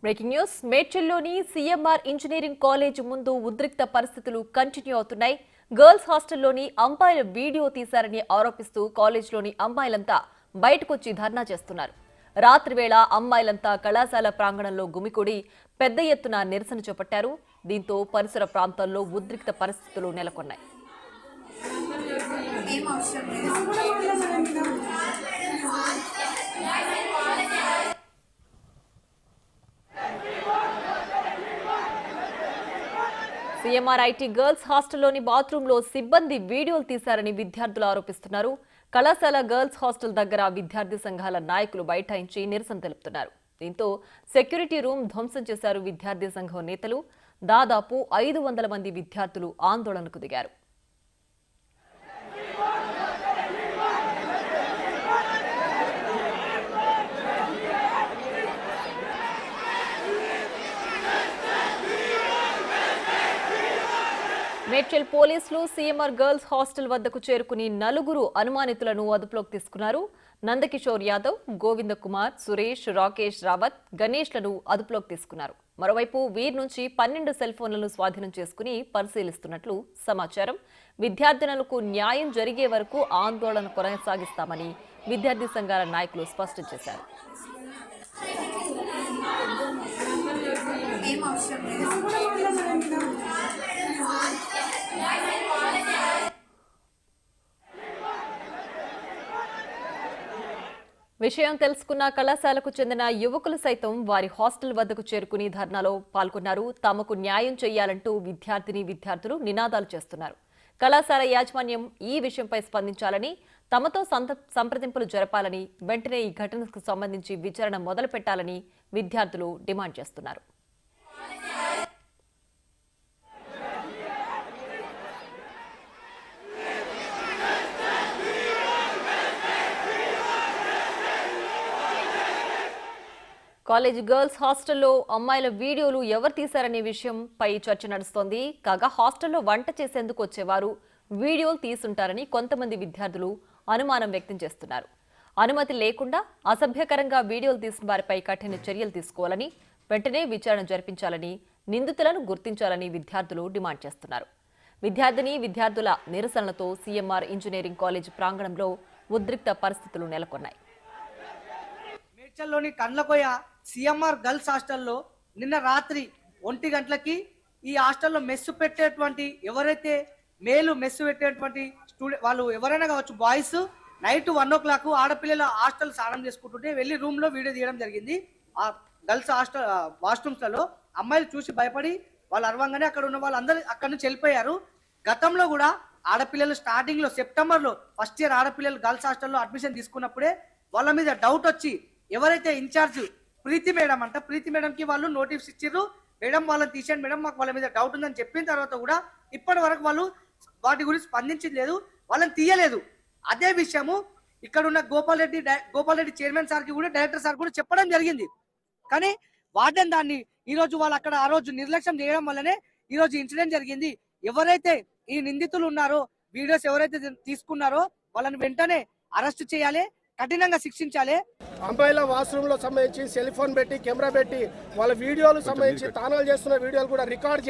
Breaking news మేడ్చల్లోని CMR engineering college ముందు ఉద్రిక్త పరిస్థితులు కంటిన్యూ అవుతున్నాయి. గర్ల్స్ హాస్టల్లోని అమ్మాయిల వీడియో తీశారని ఆరోపిస్తూ కాలేజ్లోని అమ్మాయిలంతా బయటకొచ్చి ధర్నా చేస్తున్నారు. రాత్రి వేళ అమ్మాయిలంతా కళాశాల ప్రాంగణంలో గుమికూడి పెద్ద ఎత్తున నిరసన చేపట్టారు. దీంతో పరిసర ప్రాంతాల్లో ఉద్రిక్త పరిస్థితులు నెలకొన్నాయి. సీఎంఆర్ ఐటీ గర్ల్స్ హాస్టల్లోని బాత్రూంలో సిబ్బంది వీడియోలు తీశారని విద్యార్థులు ఆరోపిస్తున్నారు. కళాశాల గర్ల్స్ హాస్టల్ దగ్గర విద్యార్థి సంఘాల నాయకులు బైఠాయించి నిరసన తెలుపుతున్నారు. దీంతో సెక్యూరిటీ రూమ్ ధ్వంసం చేశారు విద్యార్థి సంఘం నేతలు. దాదాపు 500 మంది విద్యార్థులు ఆందోళనకు దిగారు. మేడ్చల్ పోలీసులు సీఎంఆర్ గర్ల్స్ హాస్టల్ వద్దకు చేరుకుని 4 అనుమానితులను అదుపులోకి తీసుకున్నారు. నందకిషోర్ యాదవ్, గోవింద కుమార్, సురేష్, రాకేష్ రావత్, గణేష్లను అదుపులోకి తీసుకున్నారు. మరోవైపు వీరి నుంచి 12 సెల్ ఫోన్లను స్వాధీనం చేసుకుని పరిశీలిస్తున్నట్లు సమాచారం. విద్యార్థినులకు న్యాయం జరిగే వరకు ఆందోళన కొనసాగిస్తామని విద్యార్థి సంఘాల నాయకులు స్పష్టం చేశారు. విషయం తెలుసుకున్న కళాశాలకు చెందిన యువకులు సైతం వారి హాస్టల్ వద్దకు చేరుకుని ధర్నాలో పాల్గొన్నారు. తమకు న్యాయం చేయాలంటూ విద్యార్థులు నినాదాలు చేస్తున్నారు. కళాశాల యాజమాన్యం ఈ విషయంపై స్పందించాలని, తమతో సంప్రదింపులు జరపాలని, వెంటనే ఈ ఘటనకు సంబంధించి విచారణ మొదలు పెట్టాలని విద్యార్థులు డిమాండ్ చేస్తున్నారు. కాలేజ్ గర్ల్స్ హాస్టల్లో అమ్మాయిల వీడియోలు ఎవరు తీశారనే విషయంపై చర్చ నడుస్తోంది. కాగా హాస్టల్లో వంట చేసేందుకు వచ్చేవారు వీడియోలు తీసుంటారని కొంతమంది విద్యార్థులు అనుమానం వ్యక్తం చేస్తున్నారు. అనుమతి లేకుండా అసభ్యకరంగా వీడియోలు తీసిన వారిపై కఠిన చర్యలు తీసుకోవాలని, వెంటనే విచారణ జరిపించాలని, నిందితులను గుర్తించాలని విద్యార్థులు డిమాండ్ చేస్తున్నారు. విద్యార్థుల నిరసనలతో సీఎంఆర్ ఇంజనీరింగ్ కాలేజ్ ప్రాంగణంలో ఉద్రిక్త పరిస్థితులు నెలకొన్నాయి. మేడ్చల్లోని కండ్లకోయ సీఎంఆర్ గర్ల్స్ హాస్టల్లో నిన్న రాత్రి 1 గంటలకి ఈ హాస్టల్లో మెస్సు పెట్టేటువంటి ఎవరైతే మెస్సు పెట్టేటువంటి వాళ్ళు ఎవరైనా కావచ్చు, బాయ్స్ నైట్ 1 o'clock ఆడపిల్లల హాస్టల్ స్నానం చేసుకుంటుంటే వెళ్ళి రూమ్ లో వీడియో తీయడం జరిగింది. ఆ గర్ల్స్ హాస్టల్ వాష్రూమ్స్లలో అమ్మాయిలు చూసి భయపడి వాళ్ళు అరవంగానే అక్కడ ఉన్న వాళ్ళందరూ అక్కడి నుంచి వెళ్ళిపోయారు. గతంలో కూడా ఆడపిల్లలు స్టార్టింగ్ లో సెప్టెంబర్లో ఫస్ట్ ఇయర్ ఆడపిల్లలు గర్ల్స్ హాస్టల్లో అడ్మిషన్ తీసుకున్నప్పుడే వాళ్ళ మీద డౌట్ వచ్చి ఎవరైతే ఇన్ఛార్జ్ ప్రీతి మేడంకి వాళ్ళు నోటీస్ ఇచ్చారు. మేడం వాళ్ళని తీసేయండి మేడం, మాకు వాళ్ళ మీద డౌట్ ఉందని చెప్పిన తర్వాత కూడా ఇప్పటి వరకు వాళ్ళు వాటి గురించి స్పందించింది లేదు, వాళ్ళని తీయలేదు. అదే విషయము ఇక్కడ ఉన్న గోపాల్ రెడ్డి చైర్మన్ సార్కి కూడా డైరెక్టర్ సార్ కూడా చెప్పడం జరిగింది. కానీ వార్డెన్ దాన్ని ఈ రోజు వాళ్ళు అక్కడ ఆ రోజు నిర్లక్ష్యం చేయడం వల్లనే ఈ రోజు ఇన్సిడెంట్ జరిగింది. ఎవరైతే ఈ నిందితులు ఉన్నారో, వీడియోస్ ఎవరైతే తీసుకున్నారో వాళ్ళని వెంటనే అరెస్ట్ చేయాలి, కఠినంగా శిక్షించాలి. అమ్మాయిల వాష్రూమ్ లో సంబంధించి సెల్ ఫోన్ పెట్టి కెమెరా పెట్టి వాళ్ళ వీడియోలు సంబంధించి తానాలు చేస్తున్న వీడియోలు కూడా రికార్డ్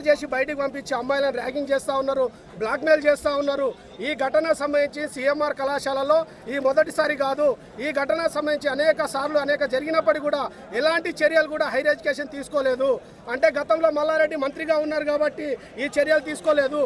చేసి బయటకు పంపించి అమ్మాయిలను ర్యాగింగ్ చేస్తూ ఉన్నారు, బ్లాక్మెయిల్ చేస్తూ ఉన్నారు. ఈ ఘటన సంబంధించి సీఎంఆర్ కళాశాలలో ఈ మొదటిసారి కాదు. ఈ ఘటన సంబంధించి అనేక జరిగినప్పటికీ కూడా ఎలాంటి చర్యలు కూడా హైయర్ ఎడ్యుకేషన్ తీసుకోలేదు. అంటే గతంలో మల్లారెడ్డి మంత్రిగా ఉన్నారు కాబట్టి ఈ చర్యలు తీసుకోలేదు.